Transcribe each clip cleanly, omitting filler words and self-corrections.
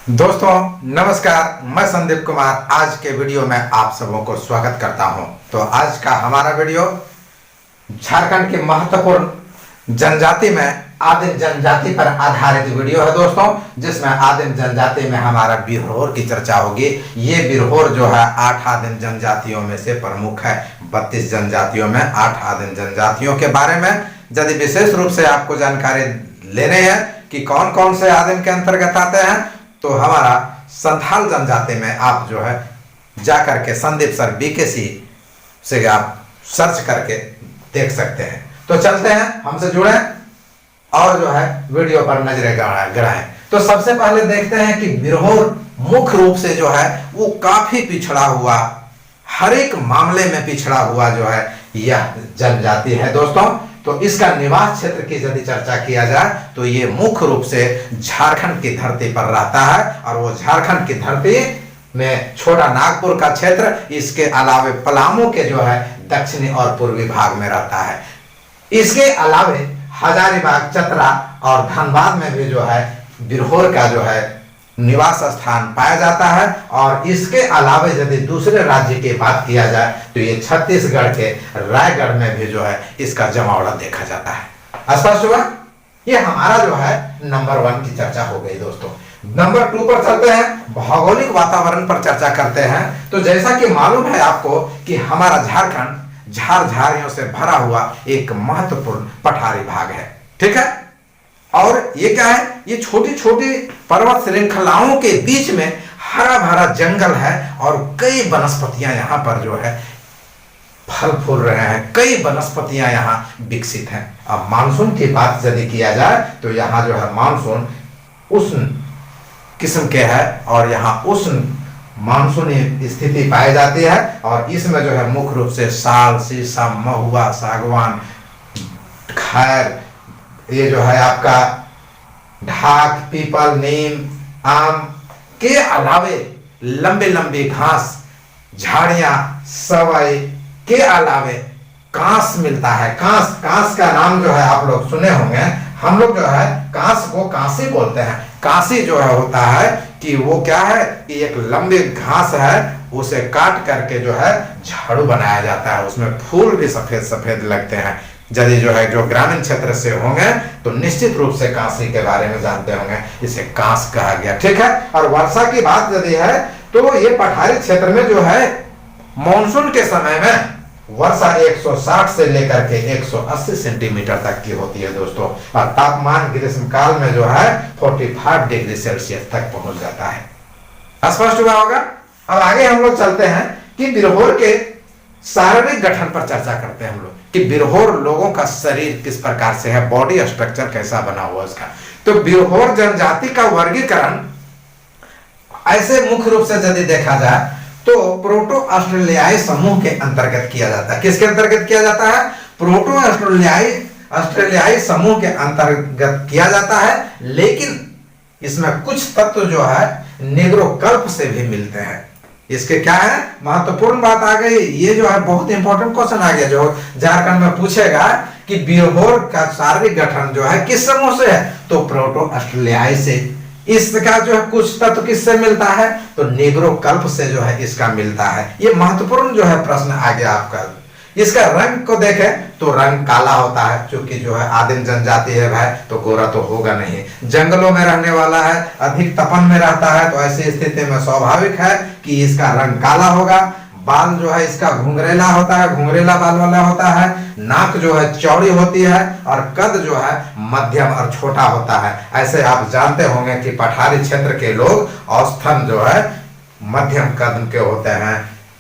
दोस्तों नमस्कार, मैं संदीप कुमार आज के वीडियो में आप सबों को स्वागत करता हूं। तो आज का हमारा वीडियो झारखंड की महत्वपूर्ण जनजाति में आदिम जनजाति पर आधारित वीडियो है दोस्तों, जिसमें आदिम जनजाति में हमारा बिरहोर की चर्चा होगी। ये बिरहोर जो है 8 आदिम जनजातियों में से प्रमुख है। 32 जनजातियों में 8 आदिम जनजातियों के बारे में यदि विशेष रूप से आपको जानकारी लेने हैं कि कौन कौन से आदिम के अंतर्गत आते हैं, तो हमारा संथाल जनजाति में आप जो है जाकर के संदीप सर BKC से आप सर्च करके देख सकते हैं। तो चलते हैं, हमसे जुड़े और जो है वीडियो पर नजरें गड़ाएं। तो सबसे पहले देखते हैं कि बिरहोर मुख्य रूप से जो है वो काफी पिछड़ा हुआ, हर एक मामले में पिछड़ा हुआ जो है यह जनजाति है दोस्तों। तो इसका निवास क्षेत्र की यदि चर्चा किया जाए तो ये मुख्य रूप से झारखंड की धरती पर रहता है, और वो झारखंड की धरती में छोटा नागपुर का क्षेत्र, इसके अलावे पलामू के जो है दक्षिणी और पूर्वी भाग में रहता है। इसके अलावे हजारीबाग, चतरा और धनबाद में भी जो है बिरहोर का जो है निवास स्थान पाया जाता है। और इसके अलावे यदि दूसरे राज्य की बात किया जाए तो ये छत्तीसगढ़ के रायगढ़ में भी जो है इसका जमावड़ा देखा जाता है। स्पष्ट हुआ? ये हमारा जो है नंबर 1 की चर्चा हो गई दोस्तों। नंबर 2 पर चलते हैं, भौगोलिक वातावरण पर चर्चा करते हैं। तो जैसा कि मालूम है आपको कि हमारा झारखंड झार झाड़ियों से भरा हुआ एक महत्वपूर्ण पठारी भाग है, ठीक है। और ये क्या है, ये छोटी छोटी पर्वत श्रृंखलाओं के बीच में हरा भरा जंगल है और कई वनस्पतियां यहाँ पर जो है फल फूल रहे हैं, कई वनस्पतियां यहाँ विकसित हैं। अब मानसून की बात यदि किया जाए तो यहाँ जो है मानसून उष्ण किस्म के है, और यहाँ उष्ण मानसूनी स्थिति पाई जाती है। और इसमें जो है मुख्य रूप से साल, शीशम, महुआ, सागवान, खैर, ये जो है आपका ढाक, पीपल, नीम, आम के अलावे लंबे लंबे घास, झाड़ियां, सवई के अलावे कांस मिलता है। कांस का नाम जो है आप लोग सुने होंगे। हम लोग जो है कांस को कांसी बोलते हैं। कांसी जो है होता है कि वो क्या है कि एक लंबी घास है, उसे काट करके जो है झाड़ू बनाया जाता है। उसमें फूल भी सफेद सफेद लगते हैं। यदि जो है जो ग्रामीण क्षेत्र से होंगे तो निश्चित रूप से कांसी के बारे में जानते होंगे, इसे कांस कहा गया, ठीक है। और वर्षा की बात यदि है तो ये पठारी क्षेत्र में जो है मानसून के समय में वर्षा 160 से लेकर के 180 सेंटीमीटर तक की होती है दोस्तों। और तापमान ग्रीष्म काल में जो है 45 डिग्री सेल्सियस तक पहुंच जाता है। स्पष्ट हुआ होगा? अब आगे हम लोग चलते हैं कि बिरहोर के शारीरिक गठन पर चर्चा करते हैं हम लोग कि बिरहोर लोगों का शरीर किस प्रकार से है, बॉडी स्ट्रक्चर कैसा बना हुआ उसका। तो बिरहोर जनजाति का वर्गीकरण ऐसे मुख्य रूप से यदि देखा जाए तो प्रोटो ऑस्ट्रेलियाई समूह के अंतर्गत किया जाता है। किसके अंतर्गत किया जाता है? प्रोटो ऑस्ट्रेलियाई समूह के अंतर्गत किया जाता है। लेकिन इसमें कुछ तत्व जो है नेग्रोकल्प से भी मिलते हैं। इसके क्या है, महत्वपूर्ण बात आ गई। ये जो है बहुत इंपॉर्टेंट क्वेश्चन आ गया जो झारखंड में पूछेगा कि बिरहोर का शारीरिक गठन जो है किस समूह से है, तो प्रोटो ऑस्ट्रेलियाई से। इसका जो है कुछ तत्व किससे मिलता है, तो नेग्रोकल्प से जो है इसका मिलता है। ये महत्वपूर्ण जो है प्रश्न आ गया आपका। इसका रंग को देखें तो रंग काला होता है, क्योंकि जो है आदिम जनजाति है भाई, तो गोरा तो होगा नहीं। जंगलों में रहने वाला है, अधिक तपन में रहता है, तो ऐसी स्थिति में स्वाभाविक है कि इसका रंग काला होगा। बाल जो है इसका घुंघरेला होता है, घुंघरेला बाल वाला होता है। नाक जो है चौड़ी होती है, और कद जो है मध्यम और छोटा होता है। ऐसे आप जानते होंगे कि पठारी क्षेत्र के लोग औसतन जो है मध्यम कद के होते हैं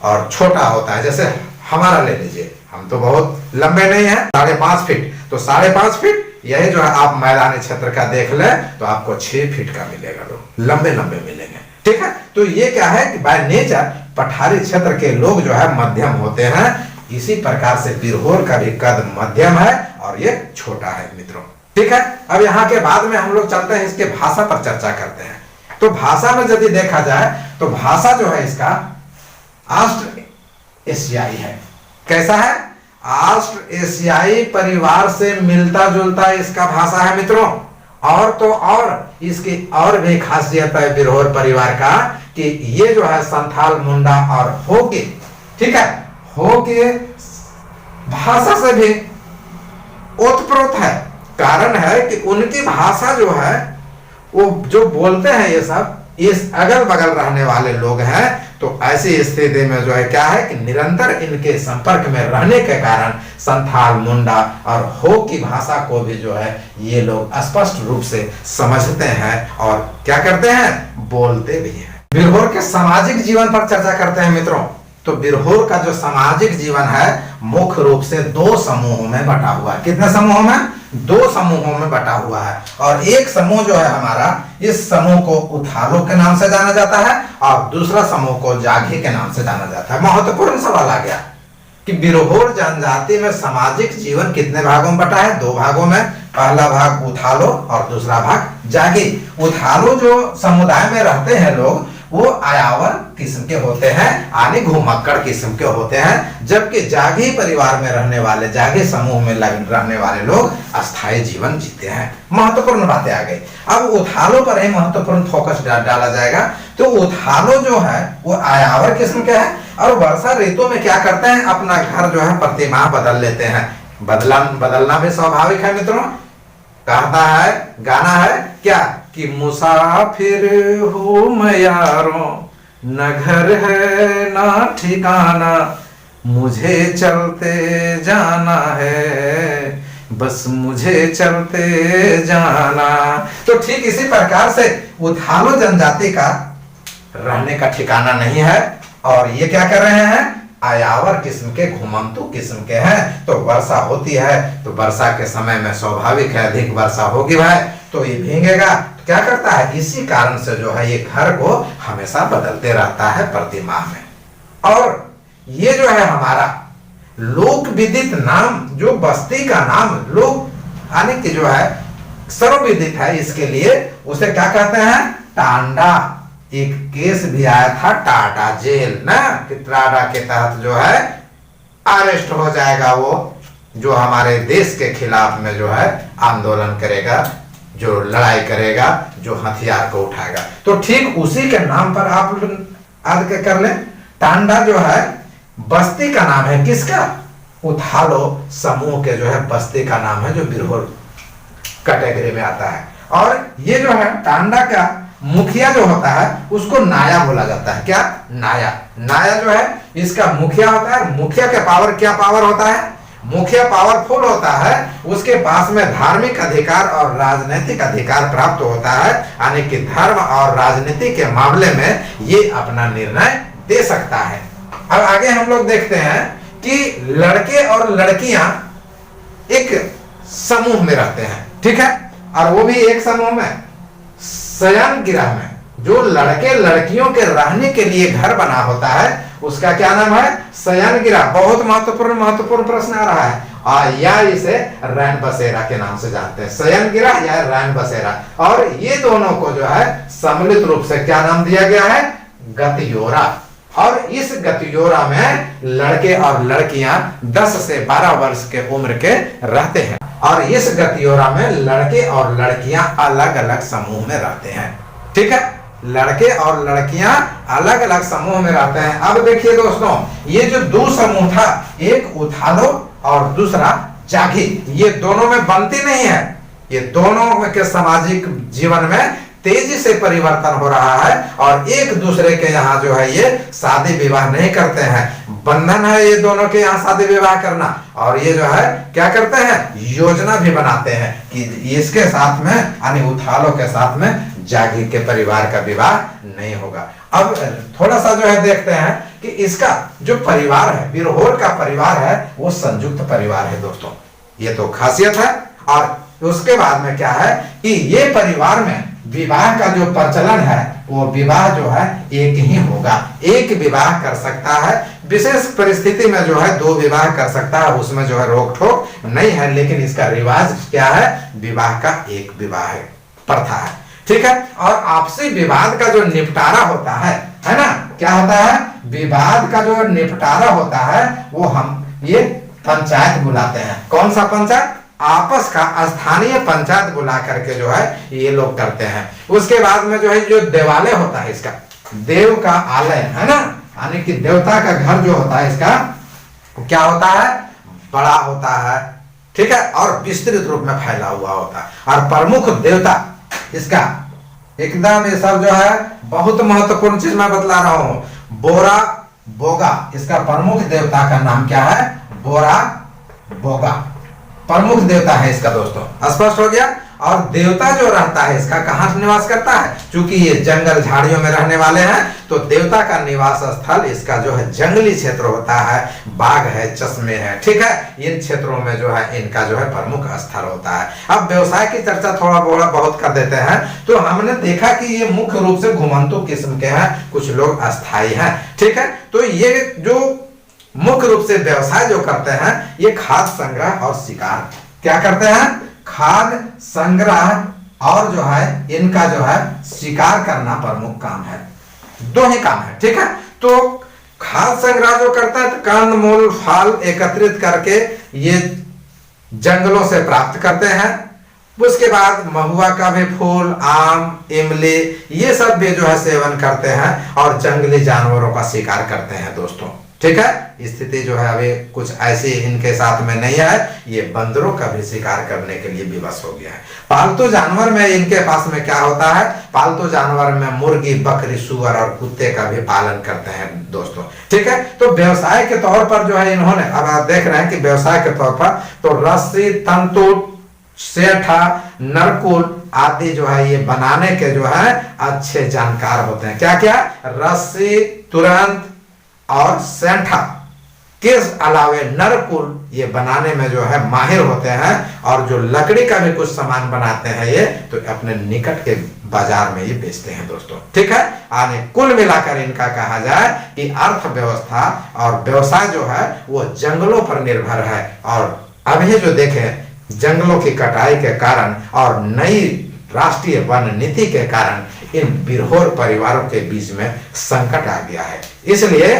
और छोटा होता है। जैसे हमारा ले लीजिए, हम तो बहुत लंबे नहीं हैं, 5.5 फीट। तो 5.5 फीट यही जो है आप मैदानी क्षेत्र का देख ले तो आपको 6 फीट का मिलेगा, लोग लंबे लंबे मिलेंगे, ठीक है। तो ये क्या है कि बाय नेचर पठारी क्षेत्र के लोग जो है मध्यम होते हैं। इसी प्रकार से बिरहोर का भी कद मध्यम है और ये छोटा है मित्रों, ठीक है। अब यहाँ के बाद में हम लोग चलते हैं, इसके भाषा पर चर्चा करते हैं। तो भाषा में यदि देखा जाए तो भाषा जो है इसका ऑस्ट्रो एशियाई है। कैसा है? ऑस्ट्रो एशियाई परिवार से मिलता जुलता इसका भाषा है मित्रों। और तो और इसकी और भी खासियत है बिरहोर परिवार का कि ये जो है संथाल, मुंडा और हो के, ठीक है, हो के भाषा से भी ओतप्रोत है। कारण है कि उनकी भाषा जो है वो जो बोलते हैं ये सब इस अगल बगल रहने वाले लोग हैं। तो ऐसी स्थिति में जो है क्या है कि निरंतर इनके संपर्क में रहने के कारण संथाल, मुंडा और हो की भाषा को भी जो है ये लोग स्पष्ट रूप से समझते हैं और क्या करते हैं, बोलते भी हैं। बिरहोर के सामाजिक जीवन पर चर्चा करते हैं मित्रों। तो बिरहोर का जो सामाजिक जीवन है मुख्य रूप से दो समूहों में बटा हुआ है। कितने समूहों में? दो समूहों में बटा हुआ है। और एक समूह जो है हमारा, इस समूह को उथालो के नाम से जाना जाता है और दूसरा समूह को जाघी के नाम से जाना जाता है। महत्वपूर्ण सवाल आ गया कि बिरहोर जनजाति में सामाजिक जीवन कितने भागों में बटा है? दो भागों में। पहला भाग उथालो और दूसरा भाग जाघी। उथालो जो समुदाय में रहते हैं लोग वो आयावर किस्म के होते हैं, यानी घुमक्कड़ किस्म के होते हैं, जबकि जाघी परिवार में रहने वाले, जाघी समूह में रहने वाले लोग अस्थायी जीवन जीते हैं। महत्वपूर्ण बातें आ गई। अब उथालो पर ही महत्वपूर्ण फोकस डाला जाएगा। तो उथालो जो है वो आयावर किस्म के हैं और वर्षा ऋतु में क्या करते हैं, अपना घर जो है प्रतिमाह बदल लेते हैं। बदलना भी स्वाभाविक है मित्रों। कहता है, गाना है क्या कि मुसाफिर हूँ मैं यारों, न घर है ना ठिकाना, मुझे चलते जाना है, बस मुझे चलते जाना। तो ठीक इसी प्रकार से उथालो जनजाति का रहने का ठिकाना नहीं है और ये क्या कर रहे हैं, आयावर किस्म के, घुमंतु किस्म के हैं। तो वर्षा होती है तो वर्षा के समय में स्वाभाविक है अधिक वर्षा होगी भाई, तो ये भीगेगा। तो क्या करता है, इसी कारण से जो है ये घर को हमेशा बदलते रहता है प्रतिमाह में। और ये जो है हमारा लोक विदित नाम, जो बस्ती का नाम लोक यानी कि जो है सर्वविदित है, इसके लिए उसे क्या कहते हैं, टांडा। एक केस भी आया था टाटा जेल ना, कि टाटा के तहत जो है अरेस्ट हो जाएगा वो जो हमारे देश के खिलाफ में जो है आंदोलन करेगा, जो लड़ाई करेगा, जो हथियार को उठाएगा। तो ठीक उसी के नाम पर आप याद कर लें, टांडा जो है बस्ती का नाम है। किसका? उथालो समूह के जो है बस्ती का नाम है, जो बिरहोर कैटेगरी में आता है। और ये जो है टांडा का मुखिया जो होता है उसको नाया बोला जाता है। क्या? नाया। नाया जो है इसका मुखिया होता है। मुखिया के पावर, क्या पावर होता है, मुखिया पावरफुल होता है, उसके पास में धार्मिक अधिकार और राजनीतिक अधिकार प्राप्त होता है, यानी कि धर्म और राजनीति के मामले में ये अपना निर्णय दे सकता है। अब आगे हम लोग देखते हैं कि लड़के और लड़कियां एक समूह में रहते हैं, ठीक है, और वो भी एक समूह में शयन गृह में। जो लड़के लड़कियों के रहने के लिए घर बना होता है उसका क्या नाम है, शयन गृह। बहुत महत्वपूर्ण प्रश्न आ रहा है। या इसे रैन बसेरा के नाम से जानते हैं, शयन गृह या रैन बसेरा। और ये दोनों को जो है सम्मिलित रूप से क्या नाम दिया गया है, गतियोरा। और इस गतियोरा में लड़के और लड़कियां 10 से 12 वर्ष के उम्र के रहते हैं। और इस गतियोरा में लड़के और लड़कियां अलग अलग समूह में रहते हैं, ठीक है, लड़के और लड़कियां अलग अलग समूह में रहते हैं। अब देखिए दोस्तों, ये जो दो समूह था, एक उथालो और दूसरा जाघी, ये दोनों में बनती नहीं है। ये दोनों के सामाजिक जीवन में तेजी से परिवर्तन हो रहा है और एक दूसरे के यहाँ जो है ये शादी विवाह नहीं करते हैं। बंधन है ये दोनों के यहाँ शादी विवाह करना। और ये जो है क्या करते हैं, योजना भी बनाते हैं कि इसके साथ में, यानी उथालो के साथ में जाघी के परिवार का विवाह नहीं होगा। अब थोड़ा सा जो है देखते हैं कि इसका जो परिवार है, बिरहोर का परिवार है, वो संयुक्त परिवार है दोस्तों। ये तो खासियत है। और उसके बाद में क्या है कि ये परिवार में विवाह का जो प्रचलन है वो विवाह जो है एक ही होगा, एक विवाह कर सकता है। विशेष परिस्थिति में जो है 2 विवाह कर सकता है, उसमें जो है रोक टोक नहीं है। लेकिन इसका रिवाज क्या है, विवाह का एक विवाह है, प्रथा है, ठीक है। और आपसी विवाद का जो निपटारा होता है ना, क्या होता है, विवाद का जो निपटारा होता है वो हम ये पंचायत बुलाते हैं। कौन सा पंचायत, आपस का स्थानीय पंचायत बुला करके जो है ये लोग करते हैं। उसके बाद में जो है जो देवालय होता है इसका, देव का आलय है ना, यानी कि देवता का घर जो होता है इसका क्या होता है, बड़ा होता है, ठीक है, और विस्तृत रूप में फैला हुआ होता है। और प्रमुख देवता इसका एकदम ये सब जो है बहुत महत्वपूर्ण चीज मैं बतला रहा हूं, बोरा बोगा, इसका प्रमुख देवता का नाम क्या है, बोरा बोगा प्रमुख देवता है इसका दोस्तों, स्पष्ट हो गया। और देवता जो रहता है इसका कहां निवास करता है, क्योंकि ये जंगल झाड़ियों में रहने वाले हैं, तो देवता का निवास स्थल इसका जो है जंगली क्षेत्र होता है, बाग है, चश्मे है, ठीक है, इन क्षेत्रों में जो है इनका जो है प्रमुख स्थल होता है। अब व्यवसाय की चर्चा थोड़ा बहुत कर देते हैं, तो हमने देखा कि ये मुख्य रूप से घुमंतु किस्म के हैं, कुछ लोग अस्थायी हैं, ठीक है। तो ये जो मुख्य रूप से व्यवसाय जो करते हैं ये खाद्य संग्रह और शिकार, क्या करते हैं, खाद्य संग्रह और जो है इनका जो है शिकार करना प्रमुख काम है, दो ही काम है, ठीक है। तो खाद्य संग्रह जो करता है तो कंद मूल फल एकत्रित करके ये जंगलों से प्राप्त करते हैं। उसके बाद महुआ का भी फूल, आम, इमली ये सब भी जो है सेवन करते हैं और जंगली जानवरों का शिकार करते हैं दोस्तों, ठीक है। स्थिति जो है अभी कुछ ऐसी इनके साथ में नहीं है, ये बंदरों का भी शिकार करने के लिए विवश हो गया है। पालतू जानवर में इनके पास में क्या होता है, पालतू जानवर में मुर्गी, बकरी, सुअर और कुत्ते का भी पालन करते हैं दोस्तों, ठीक है। तो व्यवसाय के तौर पर जो है इन्होंने, अब आप देख रहे हैं कि व्यवसाय के तौर पर तो रस्सी, तंतु, सेठा, नरकुल आदि जो है ये बनाने के जो है अच्छे जानकार होते हैं। क्या क्या, रस्सी, तुरंत और सेंठा के अलावे नरकुल ये बनाने में जो है माहिर होते हैं, और जो लकड़ी का भी कुछ सामान बनाते हैं ये तो अपने निकट के बाजार में ये बेचते हैं दोस्तों, ठीक है। आने कुल मिलाकर इनका कहा जाए कि अर्थव्यवस्था और व्यवसाय जो है वो जंगलों पर निर्भर है, और अभी जो देखें जंगलों की कटाई के कारण और नई राष्ट्रीय वन नीति के कारण इन बिरहोर परिवारों के बीच में संकट आ गया है। इसलिए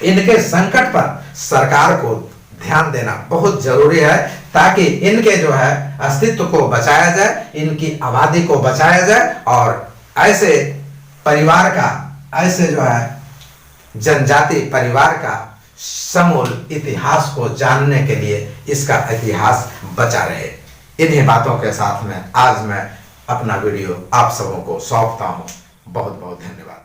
इनके संकट पर सरकार को ध्यान देना बहुत जरूरी है, ताकि इनके जो है अस्तित्व को बचाया जाए, इनकी आबादी को बचाया जाए, और ऐसे परिवार का, ऐसे जो है जनजाति परिवार का समूल इतिहास को जानने के लिए इसका इतिहास बचा रहे। इन्हीं बातों के साथ में आज मैं अपना वीडियो आप सबों को सौंपता हूं। बहुत बहुत धन्यवाद।